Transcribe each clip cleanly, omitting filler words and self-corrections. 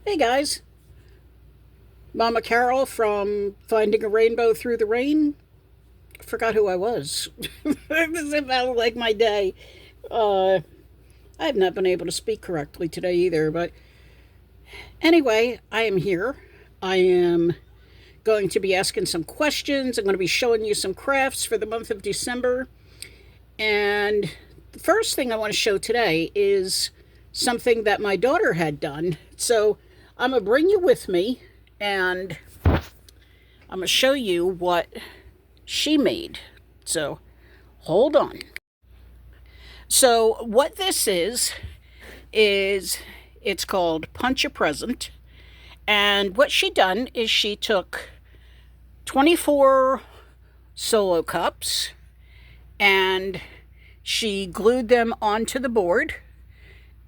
Hey guys, Mama Carol from Finding a Rainbow Through the Rain. Forgot who I was. This is about like my day. Uh, I have not been able to speak correctly today either, but anyway, I am here. I am going to be asking some questions. I'm going to be showing you some crafts for the month of December. And the first thing I want to show today is something that my daughter had done. So I'm going to bring you with me and I'm going to show you what she made. So hold on. So what this is it's called Punch a Present. And what she done is she took 24 solo cups and she glued them onto the board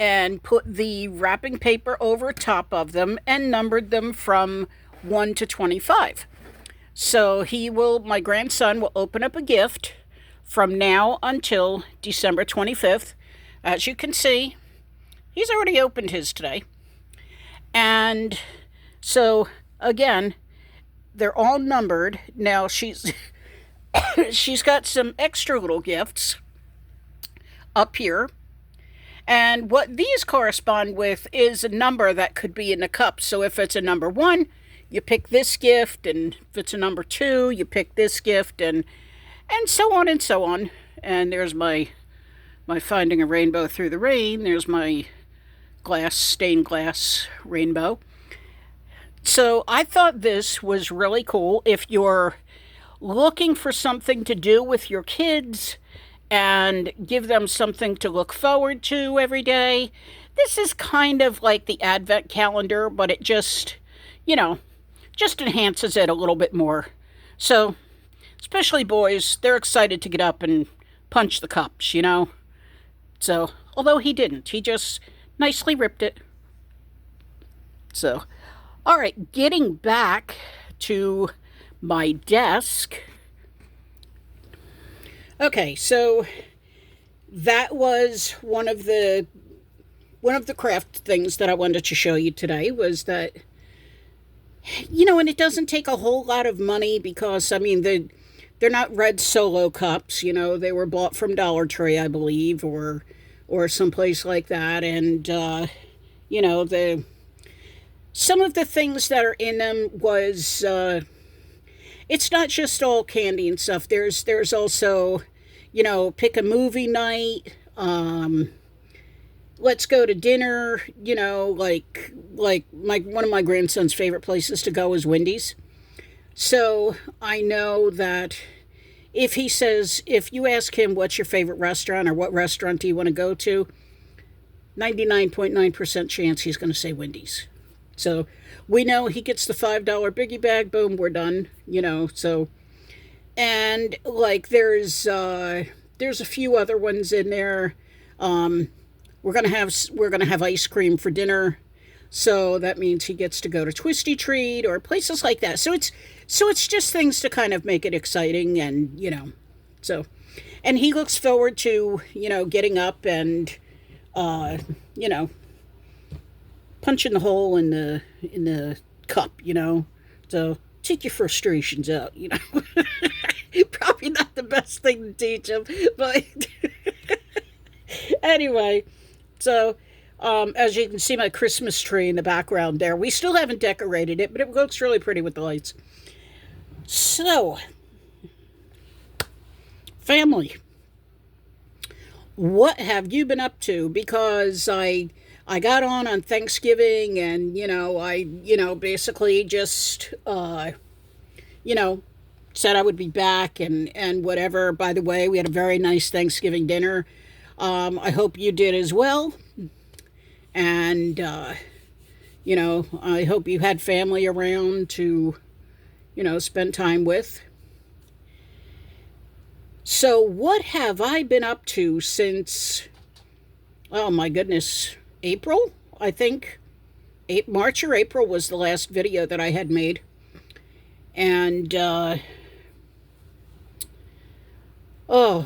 and put the wrapping paper over top of them and numbered them from 1 to 25. So my grandson will open up a gift from now until December 25th. As you can see, he's already opened his today. And so, again, they're all numbered. Now she's got some extra little gifts up here. And what these correspond with is a number that could be in the cup. So if it's a number 1, you pick this gift, and if it's a number 2, you pick this gift, and so on and so on. And there's my Finding a Rainbow Through the Rain. There's my stained glass rainbow. So I thought this was really cool if you're looking for something to do with your kids and give them something to look forward to every day. This is kind of like the Advent calendar, but it just enhances it a little bit more. So, especially boys, they're excited to get up and punch the cups. So, although he didn't, he just nicely ripped it. So, all right, getting back to my desk. Okay, so that was one of the craft things that I wanted to show you today was that and it doesn't take a whole lot of money because they're not red Solo cups, they were bought from Dollar Tree, I believe, or someplace like that, and the some of the things that are in them was it's not just all candy and stuff. There's also, pick a movie night, let's go to dinner, like one of my grandson's favorite places to go is Wendy's. So I know that if you ask him what's your favorite restaurant or what restaurant do you want to go to, 99.9% chance he's going to say Wendy's. So we know he gets the $5 biggie bag, boom, we're done, so. And like there's a few other ones in there. We're gonna have ice cream for dinner, so that means he gets to go to Twisty Treat or places like that. So it's just things to kind of make it exciting, and so, and he looks forward to getting up and punching the hole in the cup, so take your frustrations out, Probably not the best thing to teach him, but anyway. So, as you can see, my Christmas tree in the background there. We still haven't decorated it, but it looks really pretty with the lights. So, family, what have you been up to? Because I got on Thanksgiving, and I basically just said I would be back and whatever. By the way, we had a very nice Thanksgiving dinner. I hope you did as well. And, I hope you had family around to, spend time with. So, what have I been up to since, oh my goodness, April? I think March or April was the last video that I had made. And,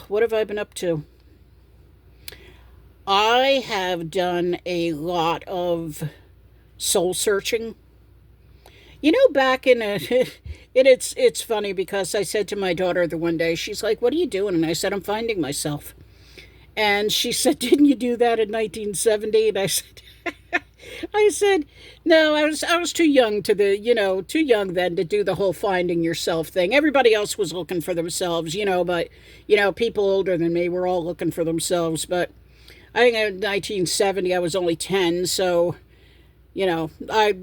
what have I been up to? I have done a lot of soul searching. You know, back in a, it's funny because I said to my daughter the one day, she's like, "What are you doing?" And I said, "I'm finding myself." And she said, "Didn't you do that in 1970?" And I said, "No, I was too young too young then to do the whole finding yourself thing. Everybody else was looking for themselves, but people older than me were all looking for themselves. But I think in 1970 I was only 10, so you know, I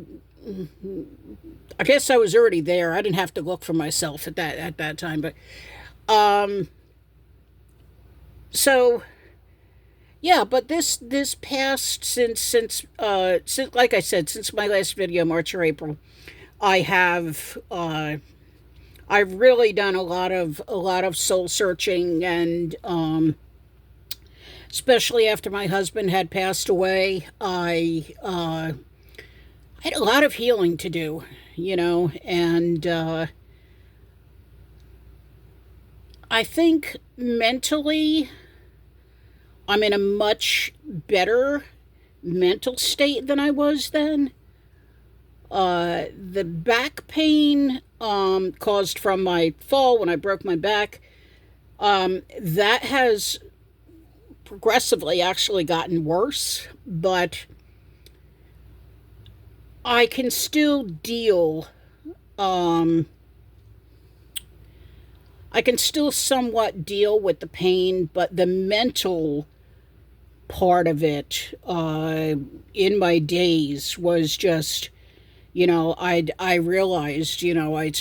guess I was already there. I didn't have to look for myself at that time, but um, so yeah, but this past since like I said, since my last video, March or April, I have I've really done a lot of soul searching, and especially after my husband had passed away, I had a lot of healing to do, and I think mentally I'm in a much better mental state than I was then. The back pain caused from my fall when I broke my back, that has progressively actually gotten worse, but I can still deal. Um, I can still somewhat deal with the pain, but the mental part of it in my days was just, I realized,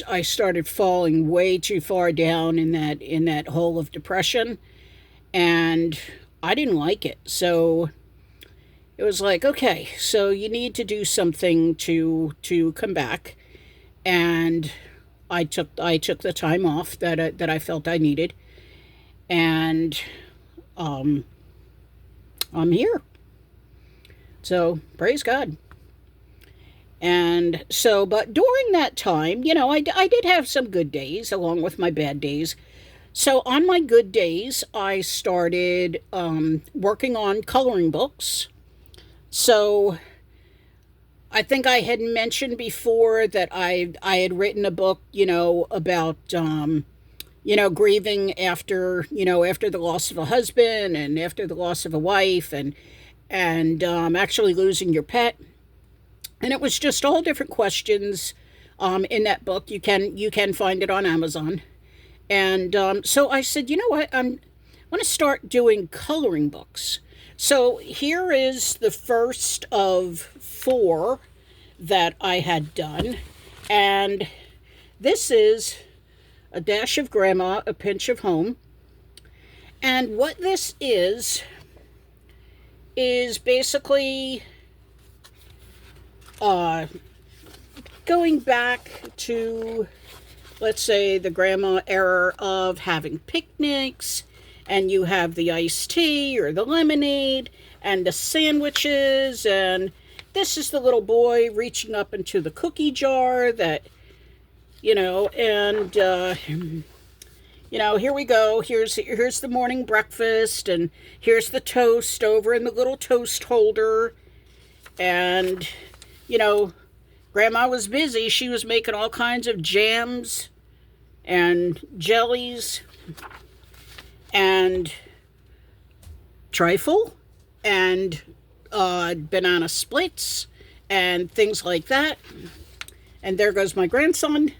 I started falling way too far down in that hole of depression, and I didn't like it. So it was like, okay, so you need to do something to come back, and I took the time off that I felt I needed, and um, I'm here. So praise God. And so, but during that time, I did have some good days along with my bad days. So on my good days, I started working on coloring books. So I think I had mentioned before that I had written a book, about grieving after the loss of a husband and after the loss of a wife, and actually losing your pet. And it was just all different questions in that book. You can find it on Amazon. And so I said, you know what, I want to start doing coloring books. So here is the first of 4 that I had done. And this is a dash of grandma, a pinch of home. And what this is basically uh, going back to, let's say, the grandma era of having picnics, and you have the iced tea or the lemonade and the sandwiches, and this is the little boy reaching up into the cookie jar that, and here we go. Here's the morning breakfast, and here's the toast over in the little toast holder, and Grandma was busy. She was making all kinds of jams and jellies and trifle and banana splits and things like that. And there goes my grandson.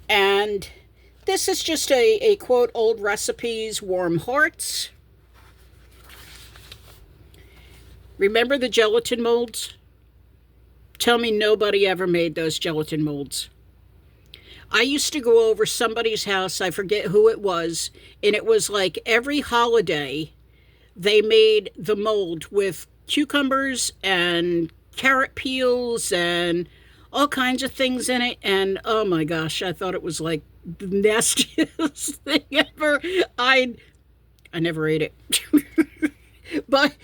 And this is just a quote, old recipes, warm hearts. Remember the gelatin molds? Tell me nobody ever made those gelatin molds. I used to go over somebody's house, I forget who it was, and it was like every holiday they made the mold with cucumbers and carrot peels and all kinds of things in it. And oh my gosh, I thought it was like the nastiest thing ever. I never ate it. but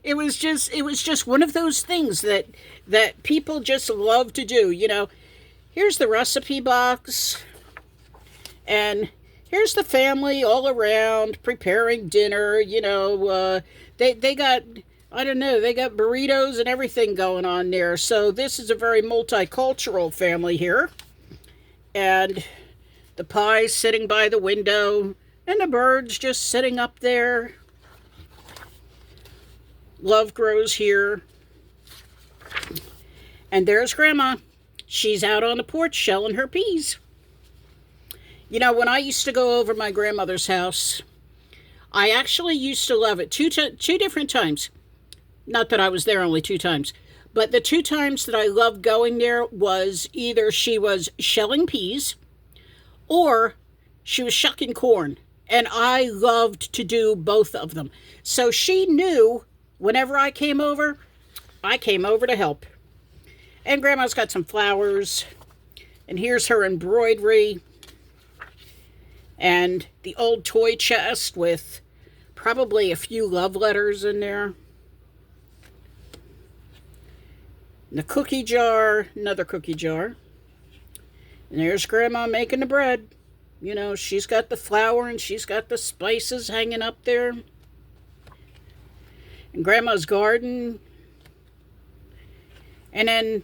it was just one of those things that people just love to do. Here's the recipe box, and here's the family all around preparing dinner. They got I don't know, they got burritos and everything going on there. So this is a very multicultural family here. And the pie's sitting by the window, and the birds just sitting up there. Love grows here. And there's Grandma. She's out on the porch shelling her peas. You know, when I used to go over my grandmother's house, I actually used to love it two different times. Not that I was there only 2 times, but the 2 times that I loved going there was either she was shelling peas or she was shucking corn. And I loved to do both of them. So she knew whenever I came over to help. And Grandma's got some flowers. And here's her embroidery. And the old toy chest with probably a few love letters in there. And the cookie jar, another cookie jar. And there's Grandma making the bread. You know, she's got the flour and she's got the spices hanging up there. And Grandma's garden. And then,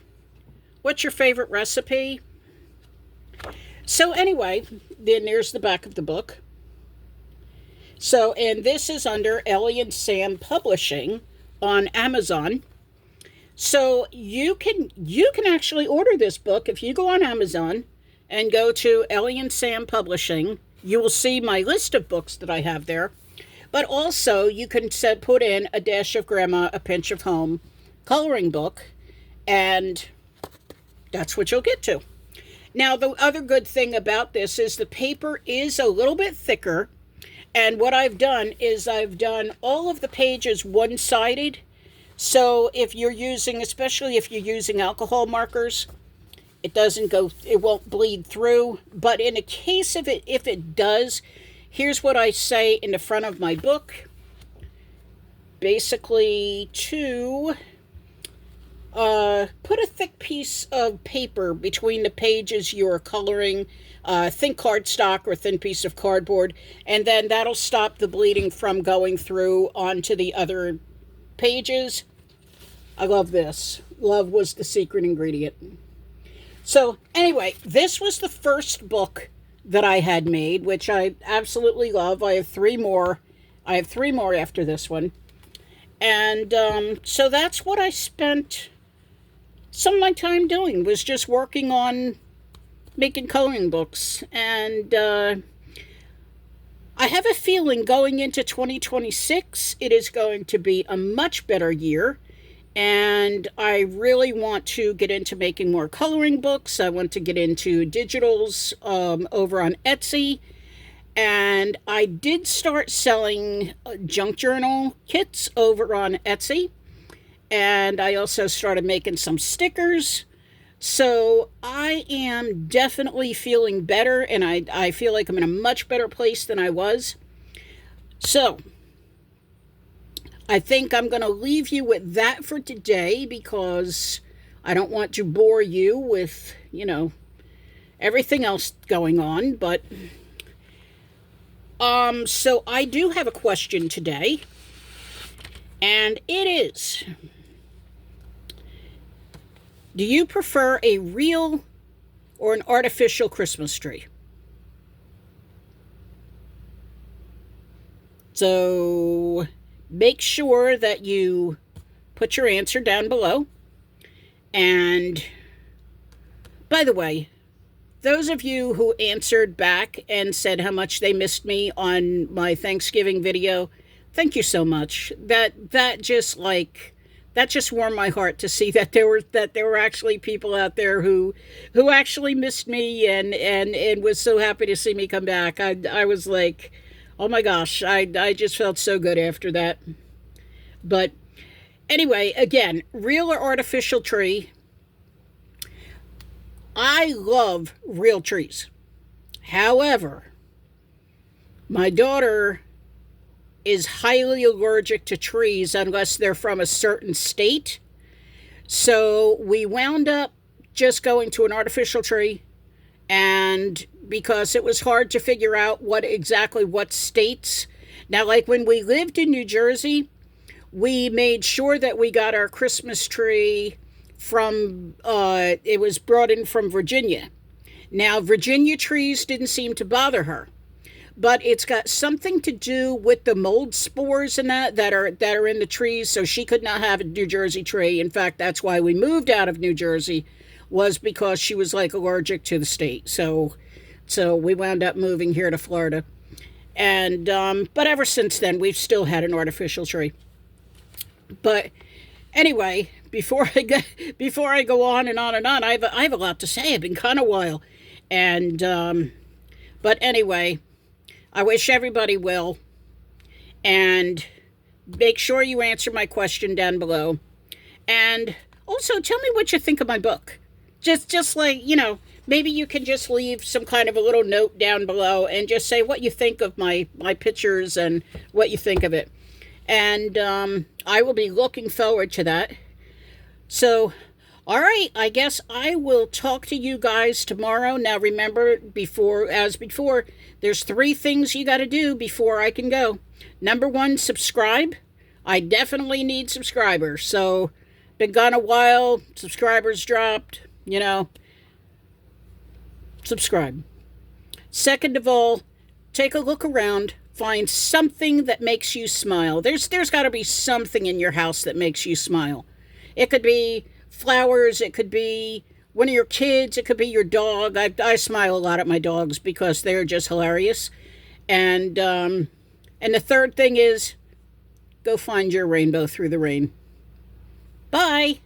what's your favorite recipe? So anyway, then there's the back of the book. So, and this is under Ellie and Sam Publishing on Amazon. So you can actually order this book if you go on Amazon and go to Ellie and Sam Publishing. You will see my list of books that I have there. But also you can put in A Dash of Grandma, A Pinch of Home coloring book, and that's what you'll get to. Now, the other good thing about this is the paper is a little bit thicker. And what I've done is I've done all of the pages one-sided. So if you're using, especially if you're using alcohol markers, it won't bleed through. But in a case of it, if it does, here's what I say in the front of my book. Basically to put a thick piece of paper between the pages you're coloring, thin cardstock or thin piece of cardboard, and then that'll stop the bleeding from going through onto the other pages. I love this. Love was the secret ingredient. So anyway, this was the first book that I had made, which I absolutely love. I have 3 more. I have 3 more after this one. And so that's what I spent some of my time doing, was just working on making coloring books. And I have a feeling going into 2026, it is going to be a much better year. And I really want to get into making more coloring books. I want to get into digitals over on Etsy. And I did start selling junk journal kits over on Etsy. And I also started making some stickers. So I am definitely feeling better, and I feel like I'm in a much better place than I was. So I think I'm going to leave you with that for today, because I don't want to bore you with, everything else going on. But so I do have a question today, and it is, do you prefer a real or an artificial Christmas tree? So make sure that you put your answer down below. And by the way, those of you who answered back and said how much they missed me on my Thanksgiving video, thank you so much. That just warmed my heart to see that there were actually people out there who actually missed me and was so happy to see me come back. I was like, oh my gosh, I just felt so good after that. But anyway, again, real or artificial tree. I love real trees. However, my daughter is highly allergic to trees unless they're from a certain state. So we wound up just going to an artificial tree, and because it was hard to figure out what states. Now, like when we lived in New Jersey, we made sure that we got our Christmas tree from, it was brought in from Virginia. Now, Virginia trees didn't seem to bother her, but it's got something to do with the mold spores and that are in the trees. So she could not have a New Jersey tree. In fact, that's why we moved out of New Jersey, was because she was like allergic to the state. So we wound up moving here to Florida, and but ever since then we've still had an artificial tree. But anyway, before I go on and on and on, I have a lot to say. It's been kind of a while, and but anyway, I wish everybody well, and make sure you answer my question down below, and also tell me what you think of my book. Just like, maybe you can just leave some kind of a little note down below and just say what you think of my pictures and what you think of it. And I will be looking forward to that. So, all right, I guess I will talk to you guys tomorrow. Now, remember, as before, there's 3 things you got to do before I can go. Number 1, subscribe. I definitely need subscribers. So, been gone a while, subscribers dropped, subscribe. Second of all, take a look around. Find something that makes you smile. There's got to be something in your house that makes you smile. It could be flowers. It could be one of your kids. It could be your dog. I smile a lot at my dogs because they're just hilarious. And the third thing is, go find your rainbow through the rain. Bye.